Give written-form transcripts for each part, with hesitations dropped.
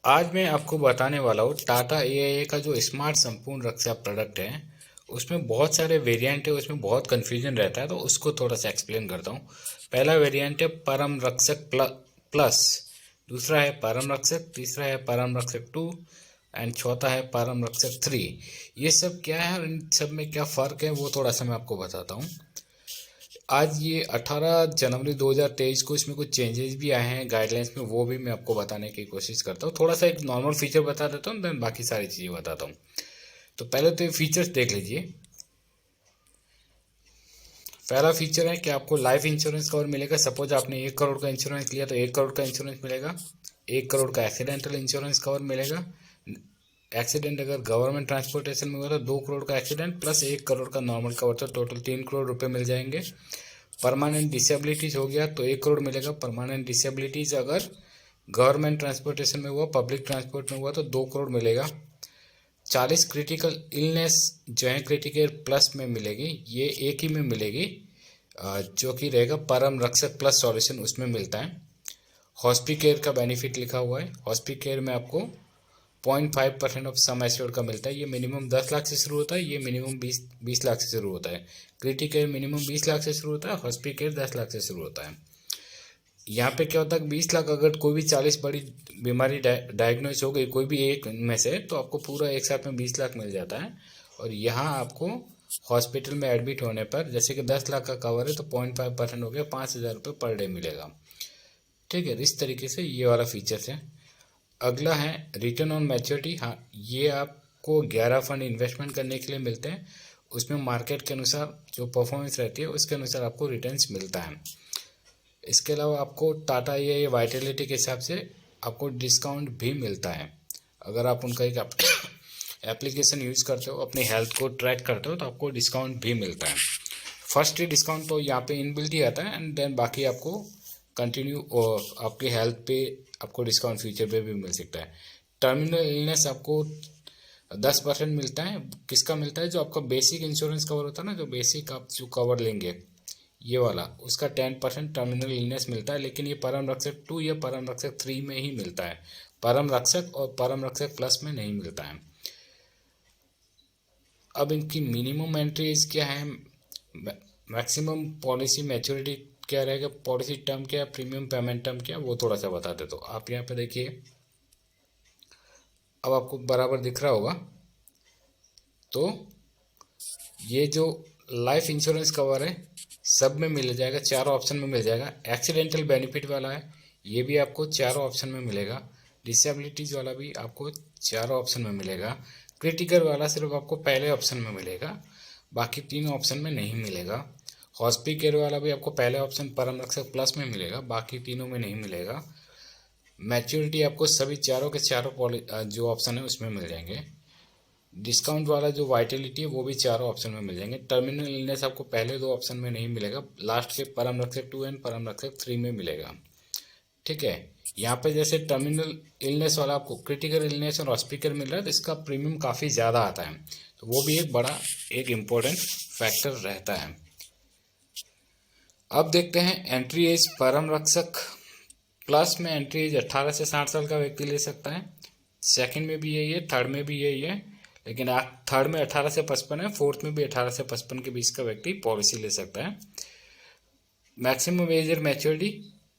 आज मैं आपको बताने वाला हूँ टाटा एआईए का जो स्मार्ट संपूर्ण रक्षा प्रोडक्ट है। उसमें बहुत सारे वेरिएंट है, उसमें बहुत कंफ्यूजन रहता है, तो उसको थोड़ा सा एक्सप्लेन करता हूँ। पहला वेरिएंट है परम रक्षक प्लस, दूसरा है परम रक्षक, तीसरा है परम रक्षक 2 एंड चौथा है परम रक्षक 3। ये सब क्या है और इन सब में क्या फ़र्क है वो थोड़ा सा मैं आपको बताता हूँ। आज ये 18 जनवरी 2023 को इसमें कुछ चेंजेस भी आए हैं गाइडलाइंस में, वो भी मैं आपको बताने की कोशिश करता हूँ। थोड़ा सा एक नॉर्मल फीचर बता देता हूँ, देन बाकी सारी चीज़ें बताता हूँ। तो पहले तो ये फीचर्स देख लीजिए। पहला फीचर है कि आपको लाइफ इंश्योरेंस कवर मिलेगा। सपोज आपने 1 करोड़ का इंश्योरेंस लिया तो 1 करोड़ का इंश्योरेंस मिलेगा। 1 करोड़ का एक्सीडेंटल इंश्योरेंस कवर मिलेगा। एक्सीडेंट अगर गवर्नमेंट ट्रांसपोर्टेशन में हुआ तो 2 करोड़ का एक्सीडेंट प्लस 1 करोड़ का नॉर्मल कवर, तो टोटल 3 करोड़ रुपए मिल जाएंगे। परमानेंट डिसेबिलिटीज हो गया तो 1 करोड़ मिलेगा। परमानेंट डिसेबिलिटीज अगर गवर्नमेंट ट्रांसपोर्टेशन में हुआ, पब्लिक ट्रांसपोर्ट में हुआ तो 2 करोड़ मिलेगा। 40 क्रिटिकल इलनेस जो है क्रिटिकल प्लस में मिलेगी, ये एक ही में मिलेगी, जो कि रहेगा परम रक्षक प्लस सॉल्यूशन, उसमें मिलता है। हॉस्पिकेयर का बेनिफिट लिखा हुआ है। हॉस्पिकेयर में आपको 0.5% ऑफ सम एश्योर्ड का मिलता है। ये मिनिमम 10 लाख से शुरू होता है, ये मिनिमम 20 लाख से शुरू होता है। क्रिटिकेयर मिनिमम 20 लाख से शुरू होता है, हॉस्पिकेयर 10 लाख से शुरू होता है। यहाँ पे क्या होता है, 20 लाख अगर कोई भी 40 बड़ी बीमारी डायग्नोज हो गई कोई भी एक में से, तो आपको पूरा एक साथ में 20 लाख मिल जाता है। और यहाँ आपको हॉस्पिटल में एडमिट होने पर, जैसे कि 10 लाख का कवर है तो 0.5% हो गया, 5,000 रुपये पर डे मिलेगा। ठीक है, इस तरीके से ये वाला फीचर्स है। अगला है रिटर्न ऑन मैच्योरिटी। हाँ, ये आपको 11 फंड इन्वेस्टमेंट करने के लिए मिलते हैं। उसमें मार्केट के अनुसार जो परफॉर्मेंस रहती है उसके अनुसार आपको रिटर्न्स मिलता है। इसके अलावा आपको टाटा ये वाइटलिटी के हिसाब से आपको डिस्काउंट भी मिलता है। अगर आप उनका एक एप्लीकेशन यूज़ करते हो, अपनी हेल्थ को ट्रैक करते हो, तो आपको डिस्काउंट भी मिलता है। फर्स्ट डिस्काउंट तो यहाँ पे इनबिल्ट ही आता है एंड देन बाकी आपको कंटिन्यू और आपकी हेल्थ पे आपको डिस्काउंट फ्यूचर पे भी मिल सकता है। टर्मिनल इलनेस आपको 10% मिलता है। किसका मिलता है? जो आपका बेसिक इंश्योरेंस कवर होता है ना, जो बेसिक आप जो कवर लेंगे ये वाला, उसका 10% टर्मिनल इलनेस मिलता है। लेकिन ये परम रक्षक 2 या परम रक्षक 3 में ही मिलता है, परम रक्षक और परम रक्षक प्लस में नहीं मिलता है। अब इनकी मिनिमम एंट्री एज क्या है, मैक्सिमम पॉलिसी मैच्योरिटी क्या रहेगा, पॉलिसी टर्म क्या है, प्रीमियम पेमेंट टर्म क्या है, वो थोड़ा सा बता दे। तो आप यहाँ पे देखिए, अब आपको बराबर दिख रहा होगा। तो ये जो लाइफ इंश्योरेंस कवर है सब में मिल जाएगा, चारों ऑप्शन में मिल जाएगा। एक्सीडेंटल बेनिफिट वाला है, ये भी आपको चारों ऑप्शन में मिलेगा। डिसेबिलिटीज वाला भी आपको चारों ऑप्शन में मिलेगा। क्रिटिकल वाला सिर्फ आपको पहले ऑप्शन में मिलेगा, बाकी 3 ऑप्शन में नहीं मिलेगा। हॉस्पिकेयर वाला भी आपको पहले ऑप्शन परम रक्षक प्लस में मिलेगा, बाकी तीनों में नहीं मिलेगा। मैच्योरिटी आपको सभी चारों के चारों जो ऑप्शन है उसमें मिल जाएंगे। डिस्काउंट वाला जो वाइटलिटी है वो भी चारों ऑप्शन में मिल जाएंगे। टर्मिनल इलनेस आपको पहले 2 ऑप्शन में नहीं मिलेगा, लास्ट के परम रक्षक 2 एंड परम रक्षक 3 में मिलेगा। ठीक है, यहाँ पे जैसे टर्मिनल इलनेस वाला आपको क्रिटिकल इलनेस और हॉस्पिटल मिल रहा है तो इसका प्रीमियम काफ़ी ज़्यादा आता है, तो वो भी एक बड़ा एक इम्पोर्टेंट फैक्टर रहता है। अब देखते हैं एंट्री एज। परम रक्षक प्लस में एंट्री एज 18 से 60 साल का व्यक्ति ले सकता है। सेकंड में भी यही है, थर्ड में भी यही है, लेकिन थर्ड में 18 से 55 है, फोर्थ में भी 18 से 55 के बीच का व्यक्ति पॉलिसी ले सकता है। मैक्सिमम एज और मैच्योरिटी,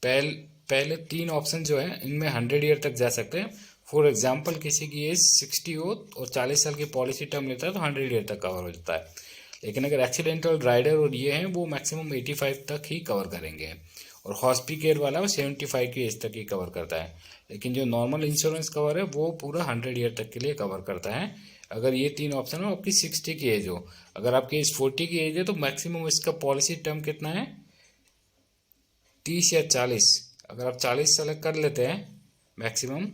पहले 3 ऑप्शन जो है इनमें 100 ईयर तक जा सकते हैं। फॉर एग्जाम्पल किसी की एज 60 हो और 40 साल की पॉलिसी टर्म लेता है तो 100 ईयर तक कवर हो जाता है। लेकिन अगर एक्सीडेंटल राइडर और ये हैं वो मैक्सिमम 85 तक ही कवर करेंगे, और हॉस्पिकेयर वाला वो 75 की एज तक ही कवर करता है। लेकिन जो नॉर्मल इंश्योरेंस कवर है वो पूरा 100 ईयर तक के लिए कवर करता है। अगर ये 3 ऑप्शन हो, आपकी 60 की एज हो, अगर आपकी एज 40 की एज है तो मैक्सिमम इसका पॉलिसी टर्म कितना है, 30 या 40। अगर आप 40 सेलेक्ट कर लेते हैं मैक्सिमम,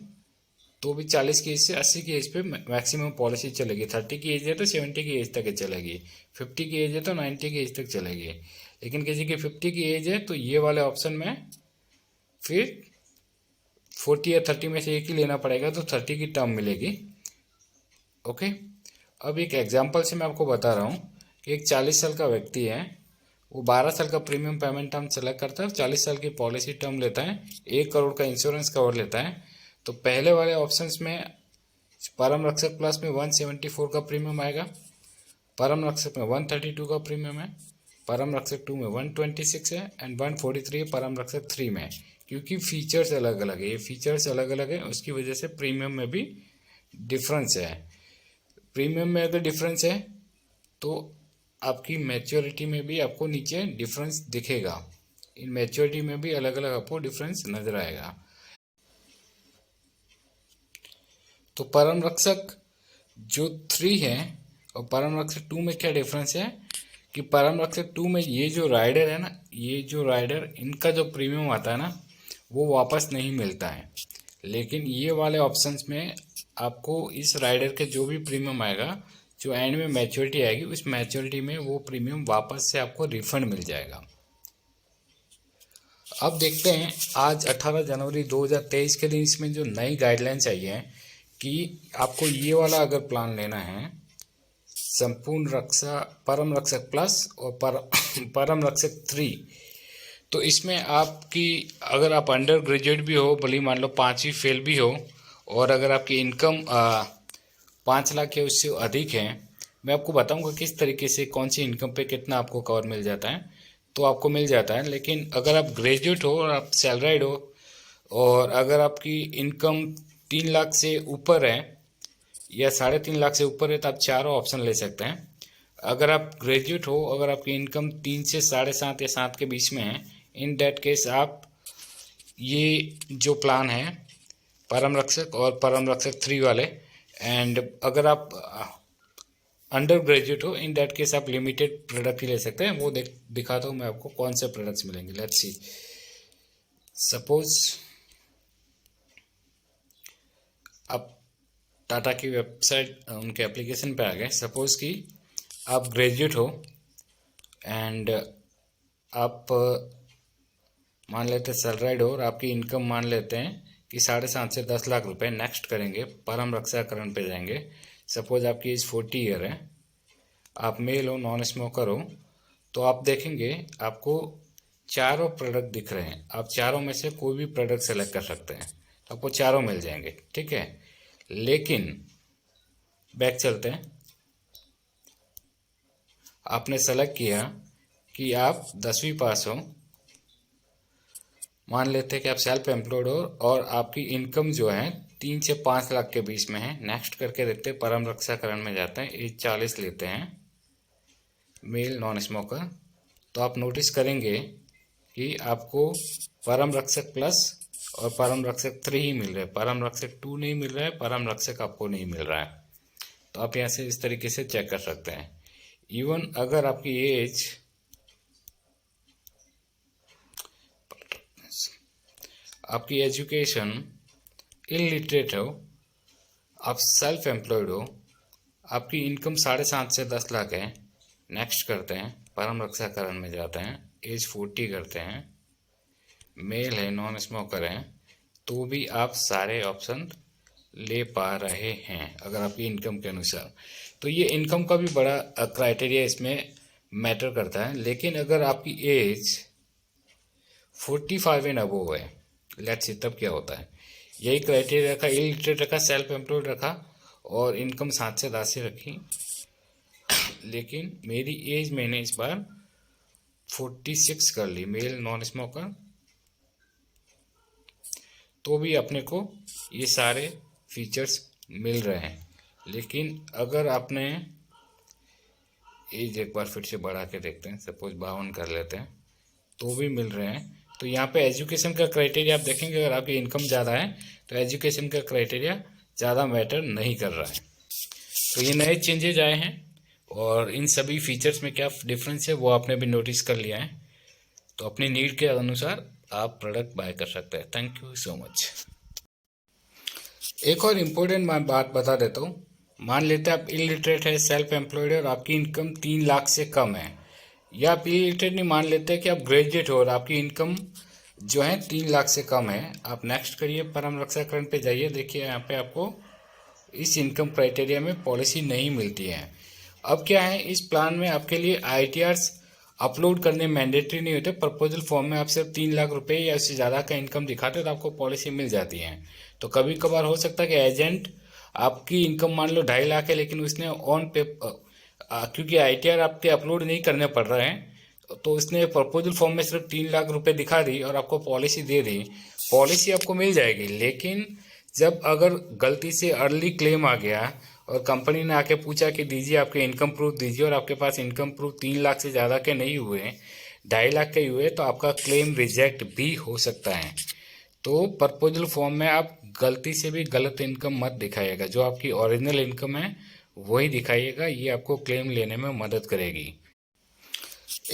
तो भी 40 की एज से 80 की एज पे मैक्सिमम पॉलिसी चलेगी। 30 की एज है तो 70 की एज तक चलेगी, 50 की एज है तो 90 की एज तक चलेगी। लेकिन किसी की 50 की एज है तो ये वाले ऑप्शन में फिर 40 या 30 में से एक ही लेना पड़ेगा, तो 30 की टर्म मिलेगी। ओके, अब एक एग्जांपल से मैं आपको बता रहा हूँ कि एक 40 साल का व्यक्ति है, वो 12 साल का प्रीमियम पेमेंट टर्म सेलेक्ट करता है, 40 साल की पॉलिसी टर्म लेता है, 1 करोड़ का इंश्योरेंस कवर लेता है। तो पहले वाले ऑप्शंस में परम रक्षक प्लस में 174 का प्रीमियम आएगा, परम रक्षक में 132 का प्रीमियम है, परम रक्षक 2 में 126 है एंड 143 है परम रक्षक 3 में। क्योंकि फीचर्स अलग अलग है, ये फीचर्स अलग अलग है, उसकी वजह से प्रीमियम में भी डिफरेंस है। प्रीमियम में अगर डिफरेंस है तो आपकी मैच्योरिटी में भी आपको नीचे डिफरेंस दिखेगा, इन मैच्योरिटी में भी अलग अलग आपको डिफरेंस नजर आएगा। तो परम रक्षक जो 3 है और परम रक्षक 2 में क्या डिफरेंस है कि परम रक्षक 2 में ये जो राइडर है ना, ये जो राइडर इनका जो प्रीमियम आता है ना वो वापस नहीं मिलता है, लेकिन ये वाले ऑप्शंस में आपको इस राइडर के जो भी प्रीमियम आएगा, जो एंड में मैच्योरिटी आएगी, उस मैच्योरिटी में वो प्रीमियम वापस से आपको रिफंड मिल जाएगा। अब देखते हैं आज 18 जनवरी 2023 के दिन इसमें जो नई गाइडलाइंस आई है कि आपको ये वाला अगर प्लान लेना है संपूर्ण रक्षा परम रक्षक प्लस और परम रक्षक 3, तो इसमें आपकी अगर आप अंडर ग्रेजुएट भी हो, भले मान लो 5वीं फेल भी हो, और अगर आपकी इनकम 5 लाख या उससे अधिक है, मैं आपको बताऊंगा किस तरीके से कौन सी इनकम पे कितना आपको कवर मिल जाता है, तो आपको मिल जाता है। लेकिन अगर आप ग्रेजुएट हो और आप सैलराइड हो और अगर आपकी इनकम 3 लाख से ऊपर है या 3.5 लाख से ऊपर है तो आप चारों ऑप्शन ले सकते हैं। अगर आप ग्रेजुएट हो, अगर आपकी इनकम 3 से 7.5 या 7 के बीच में है, इन दैट केस आप ये जो प्लान है परम रक्षक और परम रक्षक 3 वाले, एंड अगर आप अंडर ग्रेजुएट हो, इन दैट केस आप लिमिटेड प्रोडक्ट ही ले सकते हैं। वो दिखाता हूँ मैं आपको कौन से प्रोडक्ट्स मिलेंगे। लेट्स सी, सपोज आप टाटा की वेबसाइट उनके एप्लीकेशन पे आ गए। सपोज कि आप ग्रेजुएट हो एंड आप मान लेते हैं सैलराइड हो और आपकी इनकम मान लेते हैं कि 7.5 से 10 लाख रुपए। नेक्स्ट करेंगे, परम रक्षाकरण पे जाएंगे। सपोज आपकी एज 40 ईयर है, आप मेल हो, नॉन स्मोकर हो, तो आप देखेंगे आपको चारों प्रोडक्ट दिख रहे हैं। आप चारों में से कोई भी प्रोडक्ट सेलेक्ट कर सकते हैं, आपको चारों मिल जाएंगे, ठीक है। लेकिन बैक चलते हैं, आपने सेलेक्ट किया कि आप 10वीं पास हो, मान लेते हैं कि आप सेल्फ एम्प्लॉयड हो और आपकी इनकम जो है 3 से 5 लाख के बीच में है। नेक्स्ट करके देखते हैं, परम रक्षाकरण में जाते हैं, एज 40 लेते हैं, मेल नॉन स्मोकर। तो आप नोटिस करेंगे कि आपको परम रक्षक प्लस और परम रक्षक 3 ही मिल रहा है, परम रक्षक 2 नहीं मिल रहा है, परम रक्षक आपको नहीं मिल रहा है। तो आप यहाँ से इस तरीके से चेक कर सकते हैं। इवन अगर आपकी एज आपकी एजुकेशन इलिटरेट हो, आप सेल्फ एम्प्लॉयड हो, आपकी इनकम 7.5 से 10 लाख है। नेक्स्ट करते हैं, परम रक्षाकरण में जाते हैं, एज 40 करते हैं, मेल है, नॉन स्मोकर है, तो भी आप सारे ऑप्शन ले पा रहे हैं अगर आपकी इनकम के अनुसार। तो ये इनकम का भी बड़ा क्राइटेरिया इसमें मैटर करता है। लेकिन अगर आपकी एज 45 एंड अबोव है, लेट्स सी, तब क्या होता है, यही क्राइटेरिया रखा, इलिटरेट रखा, सेल्फ एम्प्लॉयड रखा और इनकम 7 से 10 से रखी। लेकिन मेरी एज मैंने इस बार 46 कर ली, मेल नॉन स्मोकर, तो भी अपने को ये सारे फीचर्स मिल रहे हैं। लेकिन अगर आपने एज एक बार फिर से बढ़ा के देखते हैं, सपोज 52 कर लेते हैं, तो भी मिल रहे हैं। तो यहाँ पे एजुकेशन का क्राइटेरिया आप देखेंगे, अगर आपकी इनकम ज़्यादा है तो एजुकेशन का क्राइटेरिया ज़्यादा मैटर नहीं कर रहा है। तो ये नए चेंजेज आए हैं और इन सभी फीचर्स में क्या डिफरेंस है वो आपने भी नोटिस कर लिया है। तो अपनी नीड के अनुसार आप प्रोडक्ट बाय कर सकते हैं। Thank you so much. एक और इम्पोर्टेंट मैं बात बता देता हूँ। मान लेते हैं आप इलिटरेट है, सेल्फ एम्प्लॉयड है और आपकी इनकम 3 लाख से कम है, या आप इलिटरेट नहीं, मान लेते हैं कि आप ग्रेजुएट हो और आपकी इनकम जो है 3 लाख से कम है। आप नेक्स्ट करिए, परम रक्षाकरण पे जाइए, देखिए यहाँ पे आपको इस इनकम क्राइटेरिया में पॉलिसी नहीं मिलती है। अब क्या है, इस प्लान में आपके लिए ITRs अपलोड करने मैंडेटरी नहीं होते। प्रपोजल फॉर्म में आप सिर्फ 3 लाख रुपए या उससे ज़्यादा का इनकम दिखाते हो तो आपको पॉलिसी मिल जाती है। तो कभी कभार हो सकता है कि एजेंट आपकी इनकम मान लो 2.5 लाख है, लेकिन उसने ऑन पेपर क्योंकि ITR आपके अपलोड नहीं करने पड़ रहे हैं, तो उसने प्रपोजल फॉर्म में सिर्फ 3 लाख रुपए दिखा दी और आपको पॉलिसी दे दी। पॉलिसी आपको मिल जाएगी, लेकिन जब अगर गलती से अर्ली क्लेम आ गया और कंपनी ने आके पूछा कि दीजिए आपके इनकम प्रूफ दीजिए, और आपके पास इनकम प्रूफ 3 लाख से ज़्यादा के नहीं हुए, 2.5 लाख के हुए, तो आपका क्लेम रिजेक्ट भी हो सकता है। तो प्रपोजल फॉर्म में आप गलती से भी गलत इनकम मत दिखाइएगा, जो आपकी ओरिजिनल इनकम है वही दिखाइएगा, ये आपको क्लेम लेने में मदद करेगी।